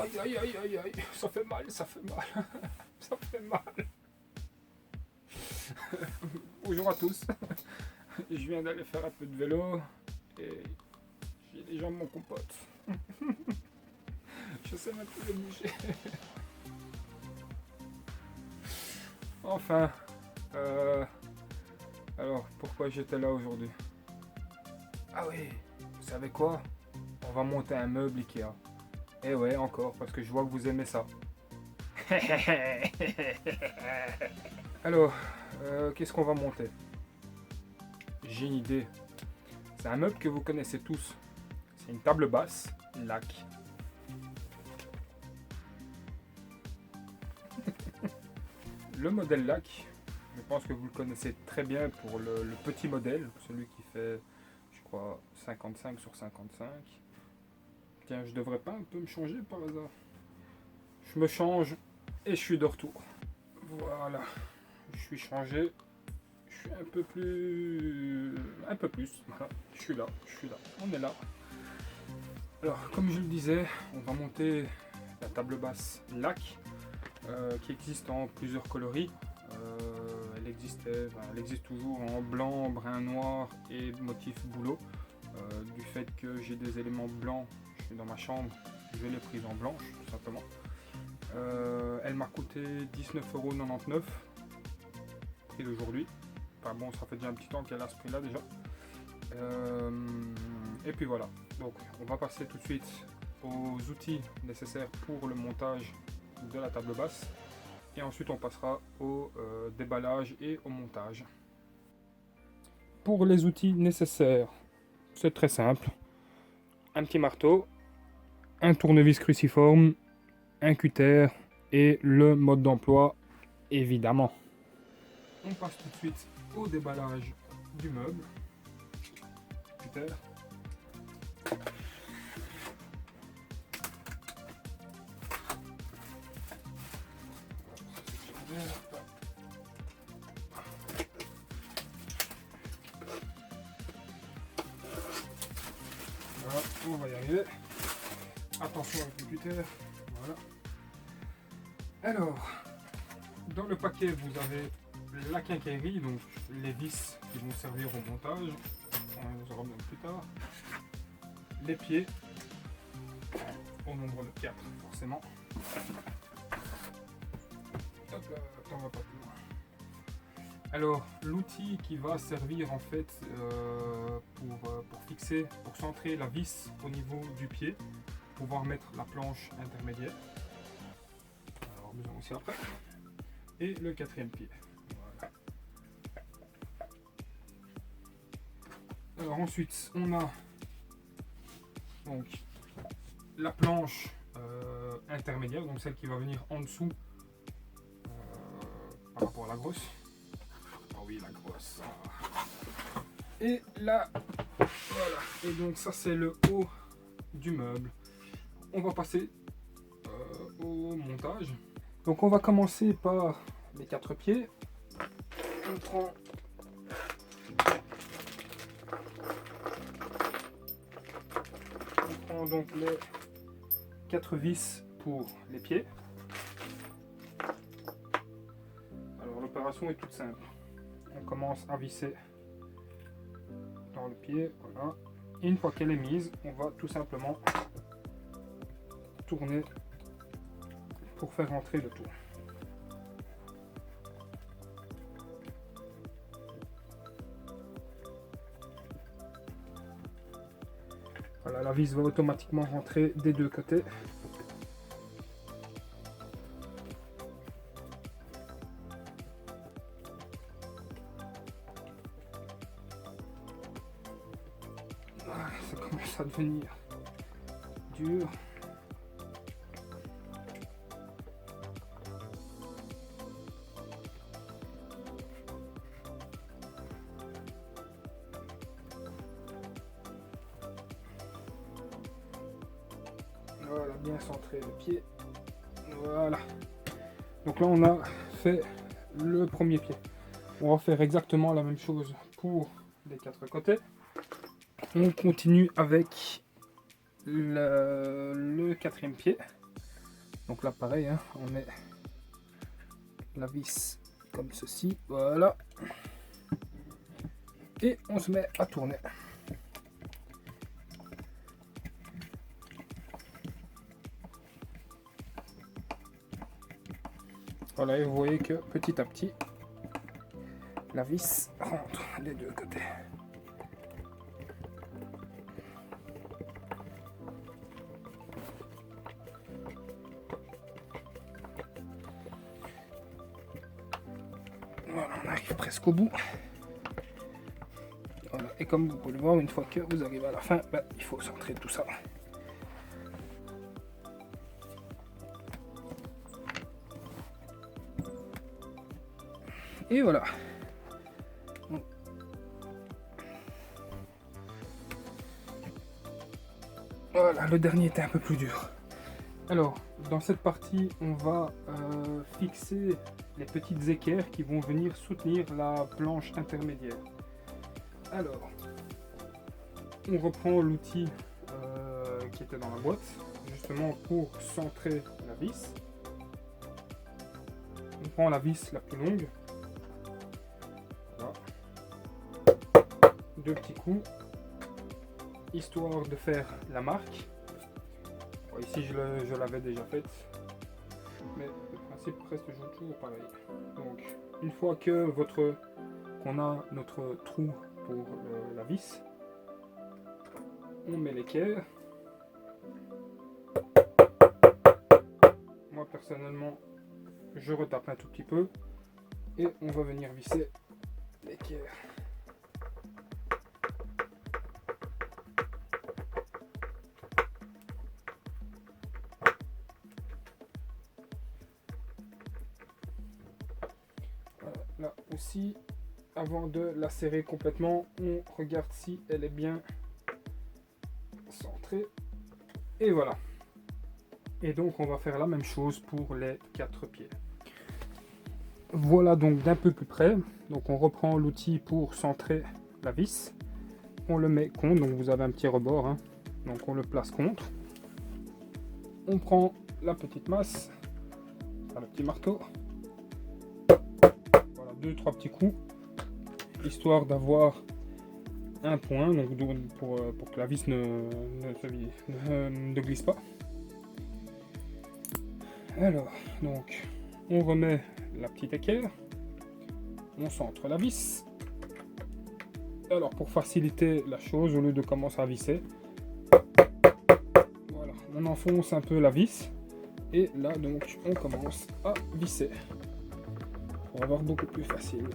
Aïe, aïe, aïe, aïe, aïe, ça fait mal, ça fait mal, ça fait mal. Bonjour à tous, je viens d'aller faire un peu de vélo et j'ai les jambes mon compote. Je sais même plus les bouger. Enfin, alors pourquoi j'étais là aujourd'hui? Ah oui, vous savez quoi? On va monter un meuble Ikea. Eh ouais, encore, parce que je vois que vous aimez ça. Alors, qu'est-ce qu'on va monter? J'ai une idée. C'est un meuble que vous connaissez tous. C'est une table basse, lac. Le modèle lac, je pense que vous le connaissez très bien pour le petit modèle, celui qui fait, je crois, 55 sur 55. Tiens, je devrais pas un peu me changer par hasard? Je me change et je suis de retour. Voilà, je suis changé. Je suis un peu plus... Voilà, je suis là, on est là. Alors, comme je le disais, on va monter la table basse lac, qui existe en plusieurs coloris. Elle existe toujours en blanc, brun noir et motif bouleau. Du fait que j'ai des éléments blancs, je suis dans ma chambre, je l'ai prise en blanche, tout simplement. Elle m'a coûté 19,99 €, prix d'aujourd'hui. Enfin bon, ça fait déjà un petit temps qu'elle a ce prix-là déjà. Et puis voilà, donc on va passer tout de suite aux outils nécessaires pour le montage de la table basse. Et ensuite on passera au déballage et au montage. Pour les outils nécessaires, c'est très simple. Un petit marteau, un tournevis cruciforme, un cutter et le mode d'emploi, évidemment. On passe tout de suite au déballage du meuble. Cutter. Voilà, on va y arriver. Attention avec le cutter. Voilà. Alors, dans le paquet, vous avez la quincaillerie, donc les vis qui vont servir au montage. On les aura bien plus tard. Les pieds, au nombre de 4 forcément. Hop là, on va pas plus loin. Alors, l'outil qui va servir en fait pour fixer, pour centrer la vis au niveau du pied, pouvoir mettre la planche intermédiaire. Alors, besoin aussi après. Et le quatrième pied. Voilà. Alors ensuite, on a donc la planche intermédiaire, donc celle qui va venir en dessous par rapport à la grosse. Ah oui, la grosse. Et là, voilà. Et donc ça c'est le haut du meuble. On va passer au montage. Donc on va commencer par les 4 pieds. On prend donc les 4 vis pour les pieds. Alors l'opération est toute simple. On commence à visser dans le pied, voilà. Et une fois qu'elle est mise, on va tout simplement tourner pour faire rentrer le tout. Voilà, la vis va automatiquement rentrer des deux côtés. Ah, ça commence à devenir dur. Voilà, bien centré le pied. Voilà. Donc là, on a fait le premier pied. On va faire exactement la même chose pour les 4 côtés. On continue avec le 4e pied. Donc là pareil, hein, on met la vis comme ceci, voilà. Et on se met à tourner. Voilà, et vous voyez que petit à petit, la vis rentre des deux côtés. Voilà, on arrive presque au bout. Voilà, et comme vous pouvez le voir, une fois que vous arrivez à la fin, ben, il faut centrer tout ça. Et voilà. Voilà, le dernier était un peu plus dur. Alors, dans cette partie, on va fixer les petites équerres qui vont venir soutenir la planche intermédiaire. Alors, on reprend l'outil qui était dans la boîte, justement pour centrer la vis. On prend la vis la plus longue. Voilà. 2 petits coups, histoire de faire la marque. Bon, ici je l'avais déjà faite, mais le principe reste toujours pareil. Donc une fois que qu'on a notre trou pour la vis, on met l'équerre. Moi personnellement je retape un tout petit peu et on va venir visser l'équerre. Là aussi, avant de la serrer complètement, on regarde si elle est bien centrée. Et voilà. Et donc on va faire la même chose pour les 4 pieds. Voilà donc d'un peu plus près. Donc on reprend l'outil pour centrer la vis. On le met contre, donc vous avez un petit rebord, hein. Donc on le place contre. On prend la petite masse, le petit marteau. 2-3 petits coups, histoire d'avoir un point, donc pour que la vis ne glisse pas. Alors, donc, on remet la petite équerre, on centre la vis. Alors, pour faciliter la chose, au lieu de commencer à visser, voilà, on enfonce un peu la vis, et là, donc, on commence à visser. Pour avoir beaucoup plus facile.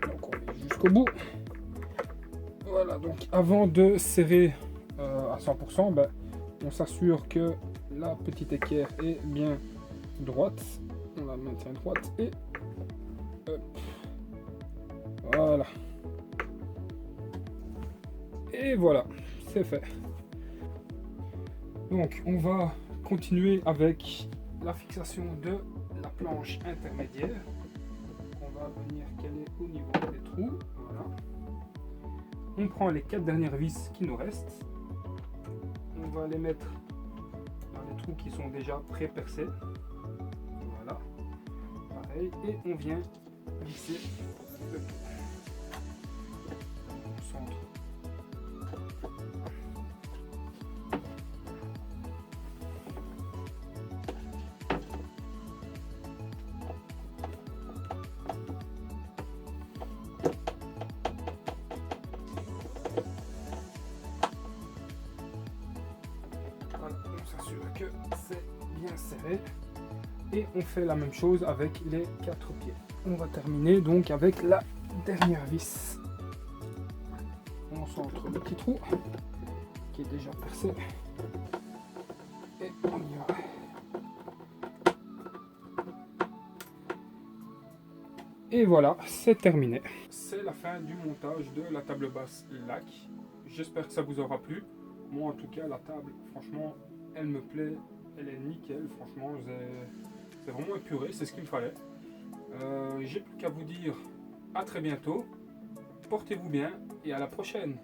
Donc on met jusqu'au bout. Voilà, donc avant de serrer à 100%, ben, on s'assure que la petite équerre est bien droite. On la maintient droite et hop. Voilà. Et voilà, c'est fait. Donc on va continuer avec la fixation de la planche intermédiaire. On va venir caler au niveau des trous. Voilà. On prend les 4 dernières vis qui nous restent. On va les mettre dans les trous qui sont déjà pré-percés. Voilà. Pareil. Et on vient visser le tout. On centre. On s'assure que c'est bien serré et on fait la même chose avec les 4 pieds. On va terminer donc avec la dernière vis. On centre le petit trou qui est déjà percé et on y va. Et voilà, c'est terminé. C'est la fin du montage de la table basse Lac. J'espère que ça vous aura plu. Moi en tout cas, la table, franchement, elle me plaît. Elle est nickel, franchement, c'est vraiment épuré, c'est ce qu'il me fallait. J'ai plus qu'à vous dire à très bientôt. Portez-vous bien et à la prochaine.